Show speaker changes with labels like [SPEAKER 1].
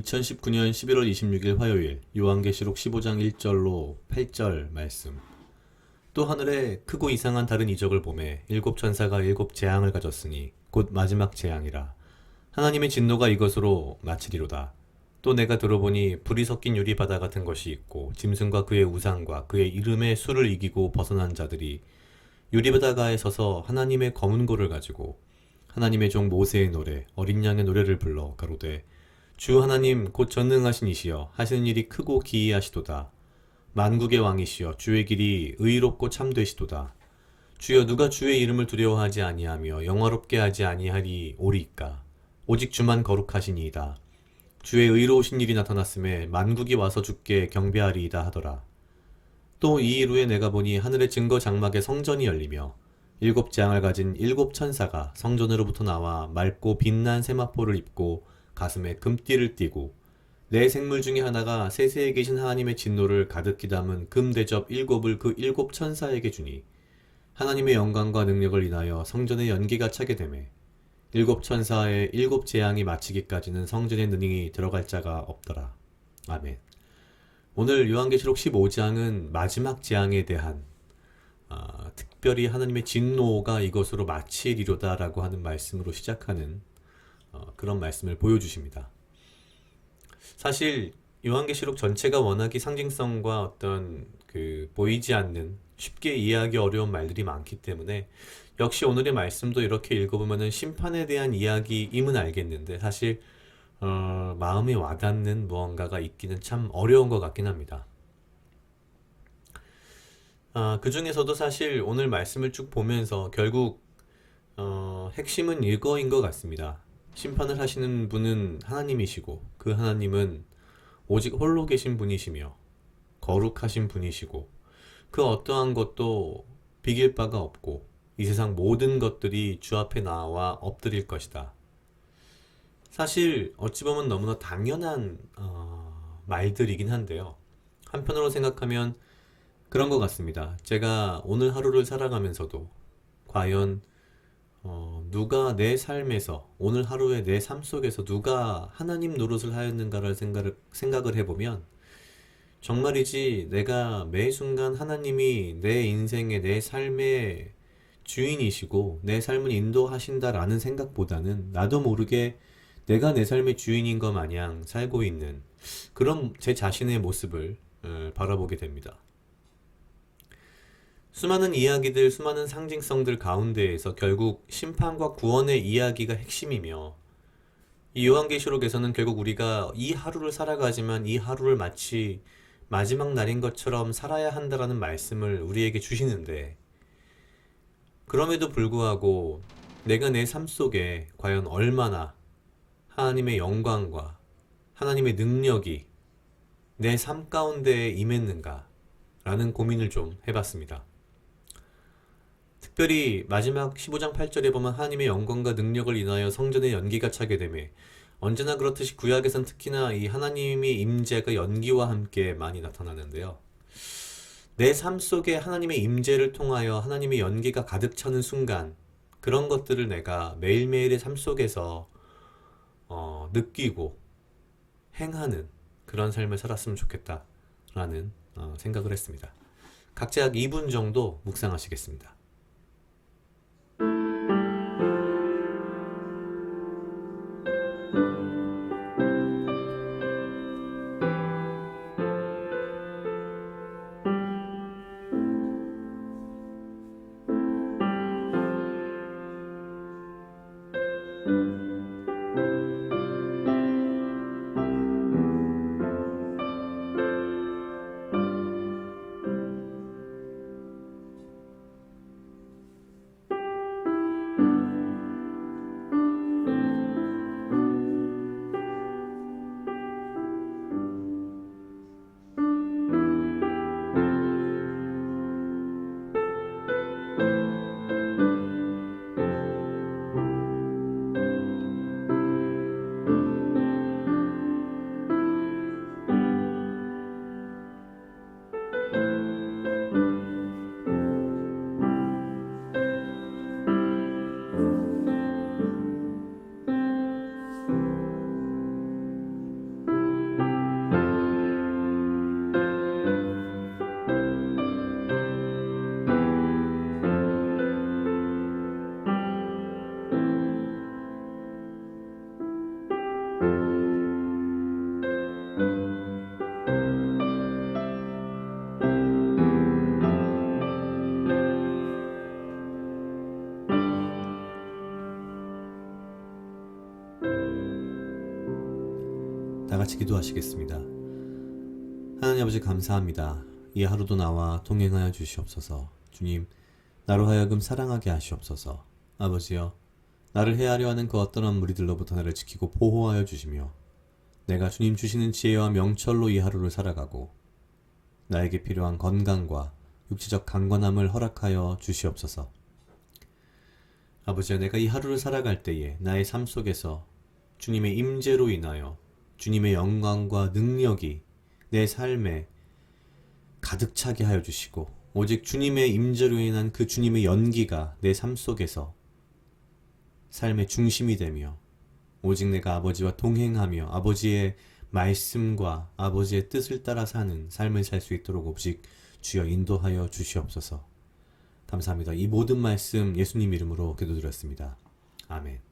[SPEAKER 1] 2019년 11월 26일 화요일 요한계시록 15장 1절로 8절 말씀. 또 하늘에 크고 이상한 다른 이적을 보매 일곱 천사가 일곱 재앙을 가졌으니 곧 마지막 재앙이라. 하나님의 진노가 이것으로 마치리로다. 또 내가 들어보니 불이 섞인 유리바다 같은 것이 있고 짐승과 그의 우상과 그의 이름의 수를 이기고 벗어난 자들이 유리바다가에 서서 하나님의 검은 고를 가지고 하나님의 종 모세의 노래 어린 양의 노래를 불러 가로되 주 하나님 곧 전능하신 이시여 하시는 일이 크고 기이하시도다. 만국의 왕이시여 주의 길이 의롭고 참되시도다. 주여 누가 주의 이름을 두려워하지 아니하며 영화롭게 하지 아니하리 오리이까. 오직 주만 거룩하시니이다. 주의 의로우신 일이 나타났음에 만국이 와서 주께 경배하리이다 하더라. 또 이 일 후에 내가 보니 하늘의 증거 장막의 성전이 열리며 일곱 재앙을 가진 일곱 천사가 성전으로부터 나와 맑고 빛난 세마포를 입고 가슴에 금띠를 띠고 네 생물 중에 하나가 세세에 계신 하나님의 진노를 가득히 담은 금대접 일곱을 그 일곱 천사에게 주니 하나님의 영광과 능력을 인하여 성전에 연기가 차게 되매 일곱 천사의 일곱 재앙이 마치기까지는 성전에 능히 들어갈 자가 없더라. 아멘. 오늘 요한계시록 15장은 마지막 재앙에 대한 특별히 하나님의 진노가 이것으로 마치리로다라고 하는 말씀으로 시작하는 그런 말씀을 보여주십니다. 사실 요한계시록 전체가 워낙에 상징성과 어떤 보이지 않는 쉽게 이해하기 어려운 말들이 많기 때문에 역시 오늘의 말씀도 이렇게 읽어보면은 심판에 대한 이야기임은 알겠는데 사실 마음에 와닿는 무언가가 있기는 참 어려운 것 같긴 합니다. 그 중에서도 사실 오늘 말씀을 쭉 보면서 결국 핵심은 이거인 것 같습니다. 심판을 하시는 분은 하나님이시고 그 하나님은 오직 홀로 계신 분이시며 거룩하신 분이시고 그 어떠한 것도 비길 바가 없고 이 세상 모든 것들이 주 앞에 나와 엎드릴 것이다. 사실 어찌 보면 너무나 당연한 말들이긴 한데요. 한편으로 생각하면 그런 것 같습니다. 제가 오늘 하루를 살아가면서도 과연 누가 내 삶에서 오늘 하루의 내 삶 속에서 누가 하나님 노릇을 하였는가를 생각을 해보면 정말이지 내가 매 순간 하나님이 내 인생의 내 삶의 주인이시고 내 삶을 인도하신다라는 생각보다는 나도 모르게 내가 내 삶의 주인인 것 마냥 살고 있는 그런 제 자신의 모습을 바라보게 됩니다. 수많은 이야기들, 수많은 상징성들 가운데에서 결국 심판과 구원의 이야기가 핵심이며 이 요한계시록에서는 결국 우리가 이 하루를 살아가지만 이 하루를 마치 마지막 날인 것처럼 살아야 한다라는 말씀을 우리에게 주시는데 그럼에도 불구하고 내가 내 삶 속에 과연 얼마나 하나님의 영광과 하나님의 능력이 내 삶 가운데 임했는가 라는 고민을 좀 해봤습니다. 특별히 마지막 15장 8절에 보면 하나님의 영광과 능력을 인하여 성전에 연기가 차게 되매 언제나 그렇듯이 구약에선 특히나 이 하나님의 임재가 연기와 함께 많이 나타나는데요. 내 삶 속에 하나님의 임재를 통하여 하나님의 연기가 가득 차는 순간 그런 것들을 내가 매일매일의 삶 속에서 느끼고 행하는 그런 삶을 살았으면 좋겠다라는 생각을 했습니다. 각자 약 2분 정도 묵상하시겠습니다. 같이 기도하시겠습니다. 하나님 아버지 감사합니다. 이 하루도 나와 동행하여 주시옵소서. 주님, 나로 하여금 사랑하게 하시옵소서. 아버지여, 나를 해하려 하는 그 어떠한 무리들로부터 나를 지키고 보호하여 주시며 내가 주님 주시는 지혜와 명철로 이 하루를 살아가고 나에게 필요한 건강과 육체적 강건함을 허락하여 주시옵소서. 아버지여, 내가 이 하루를 살아갈 때에 나의 삶 속에서 주님의 임재로 인하여 주님의 영광과 능력이 내 삶에 가득 차게 하여 주시고 오직 주님의 임재로 인한 그 주님의 연기가 내 삶 속에서 삶의 중심이 되며 오직 내가 아버지와 동행하며 아버지의 말씀과 아버지의 뜻을 따라 사는 삶을 살 수 있도록 오직 주여 인도하여 주시옵소서. 감사합니다. 이 모든 말씀 예수님 이름으로 기도드렸습니다. 아멘.